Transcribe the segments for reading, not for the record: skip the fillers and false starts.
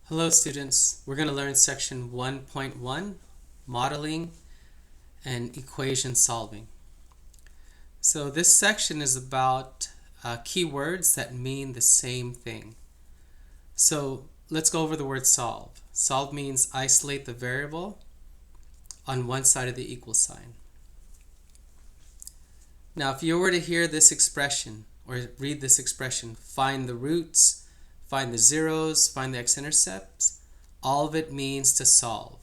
Hello students, we're going to learn section 1.1, modeling and equation solving. So this section is about keywords that mean the same thing. So let's go over the word solve. Solve means isolate the variable on one side of the equal sign. Now if you were to hear this expression or read this expression, find the roots, find the zeros, find the x-intercepts, all of it means to solve.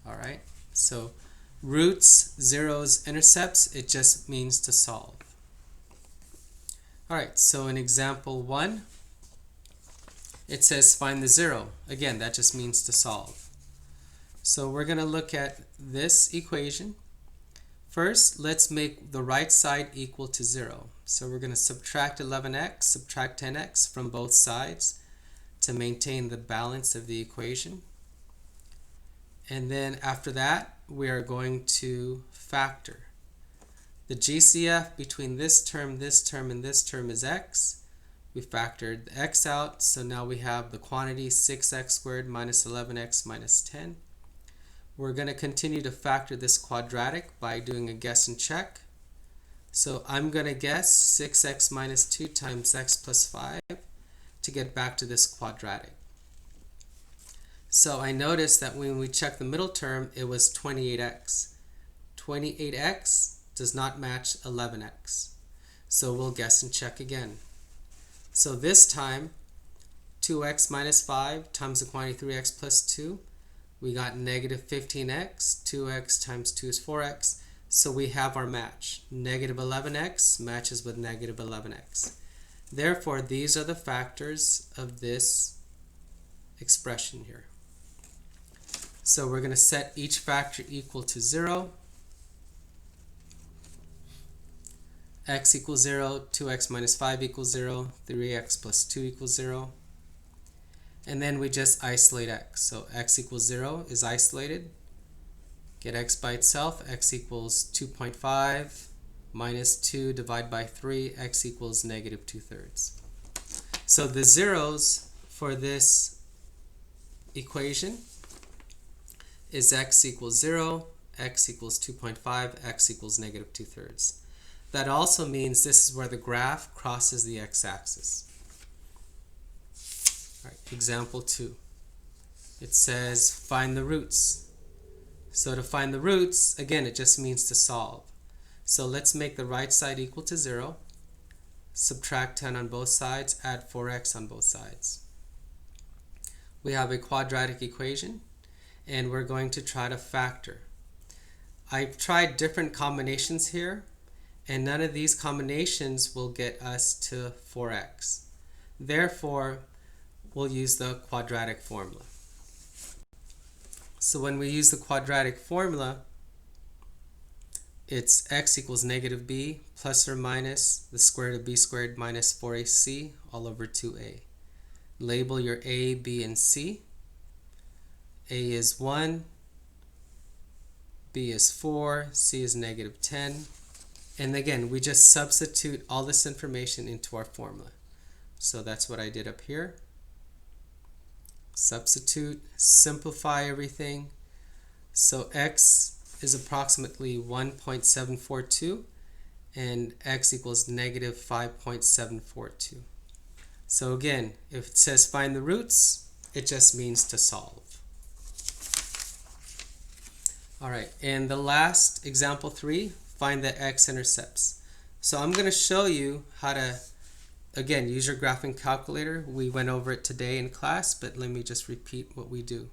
All right, so roots, zeros, intercepts, it just means to solve. All right, so in example 1, it says find the zero. Again, that just means to solve. So we're going to look at this equation. First, let's make the right side equal to 0. So we're going to subtract 11x, subtract 10x from both sides to maintain the balance of the equation. And then after that, we are going to factor. The GCF between this term, and this term is x. We factored the x out, so now we have the quantity 6x squared minus 11x minus 10. We're going to continue to factor this quadratic by doing a guess and check. So I'm going to guess 6x minus 2 times x plus 5 to get back to this quadratic. So I noticed that when we check the middle term, it was 28x. 28x does not match 11x. So we'll guess and check again. So this time, 2x minus 5 times the quantity 3x plus 2, we got negative 15x. 2x times 2 is 4x. So we have our match. Negative 11x matches with negative 11x. Therefore, these are the factors of this expression here. So we're going to set each factor equal to 0. X equals 0, 2x minus 5 equals 0, 3x plus 2 equals 0. And then we just isolate x. So x equals 0 is isolated. Get x by itself. X equals 2.5 minus 2 divided by 3. X equals negative 2/3. So the zeros for this equation is x equals 0, x equals 2.5, x equals negative 2/3. That also means this is where the graph crosses the x-axis. All right, example 2. It says find the roots. So to find the roots, again, it just means to solve. So let's make the right side equal to 0. Subtract 10 on both sides, add 4x on both sides. We have a quadratic equation, and we're going to try to factor. I've tried different combinations here, and none of these combinations will get us to 4x. Therefore, we'll use the quadratic formula. So when we use the quadratic formula, it's x equals negative b plus or minus the square root of b squared minus 4ac all over 2a. Label your a, b, and c. A is 1, b is 4, c is negative 10. And again, we just substitute all this information into our formula. So that's what I did up here. Substitute, simplify everything. So x is approximately 1.742 and x equals negative 5.742. So again, if it says find the roots, it just means to solve. All right, and the last example 3, find the x-intercepts. So I'm going to show you how to, again, use your graphing calculator. We went over it today in class, but let me just repeat what we do.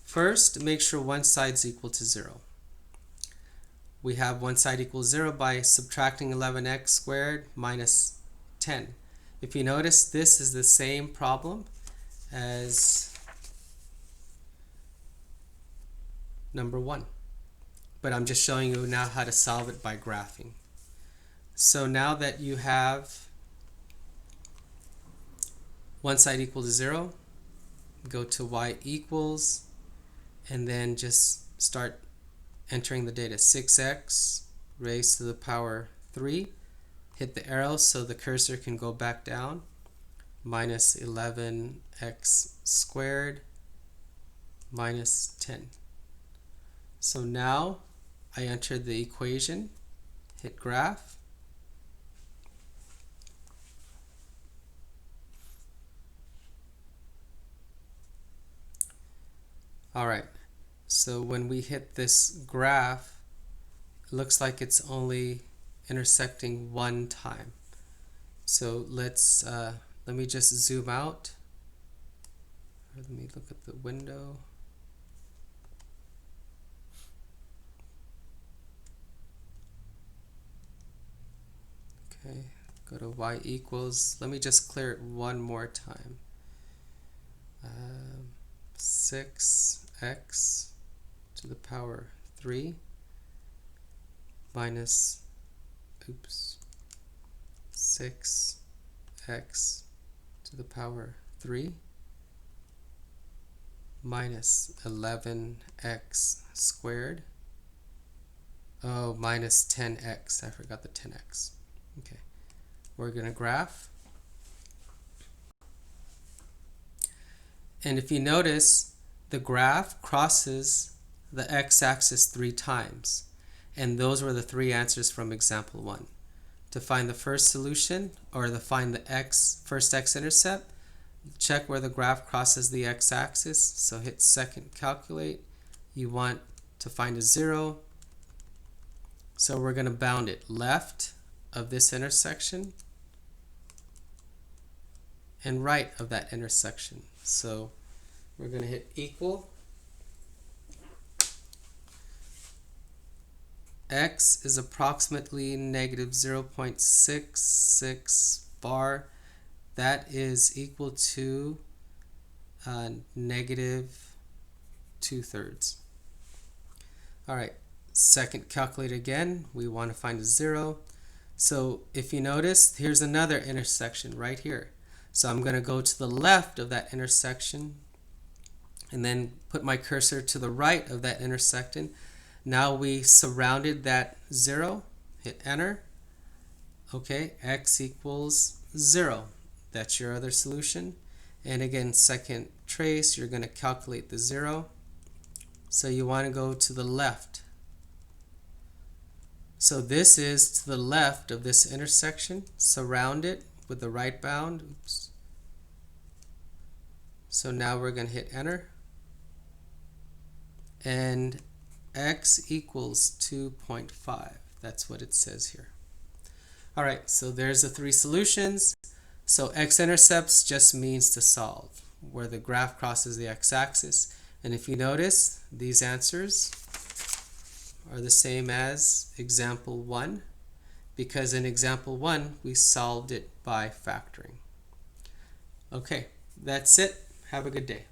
First, make sure one side's equal to 0. We have one side equals 0 by subtracting 11x squared minus 10. If you notice, this is the same problem as number 1. But I'm just showing you now how to solve it by graphing. So now that you have one side equal to 0, go to y equals, and then just start entering the data. 6x raised to the power 3. Hit the arrow so the cursor can go back down. minus 11x squared minus 10. So now I enter the equation, hit graph. Alright, so when we hit this graph, it looks like it's only intersecting one time. So let me just zoom out. Let me look at the window. Okay, go to y equals, let me just clear it one more time. 6x to the power 3 minus, 6x to the power 3 minus 11x squared. Oh, minus 10x. I forgot the 10x. Okay, we're going to graph. And if you notice, the graph crosses the x-axis 3 times. And those were the 3 answers from example 1. To find the first solution, or to find the first x-intercept, check where the graph crosses the x-axis. So hit second calculate. You want to find a 0. So we're going to bound it left of this intersection and right of that intersection. So we're going to hit equal. X is approximately negative 0.66 bar. That is equal to negative 2/3. All right, second calculate again. We want to find a 0. So if you notice, here's another intersection right here. So I'm going to go to the left of that intersection and then put my cursor to the right of that intersection. Now we surrounded that 0, hit enter. Okay, x equals 0. That's your other solution. And again, second trace, you're going to calculate the 0. So you want to go to the left. So this is to the left of this intersection. Surround it with the right bound. Oops. So now we're going to hit enter. And x equals 2.5. That's what it says here. All right, so there's the 3 solutions. So x-intercepts just means to solve, where the graph crosses the x-axis. And if you notice, these answers are the same as example 1, because in example 1, we solved it by factoring. Okay, that's it. Have a good day.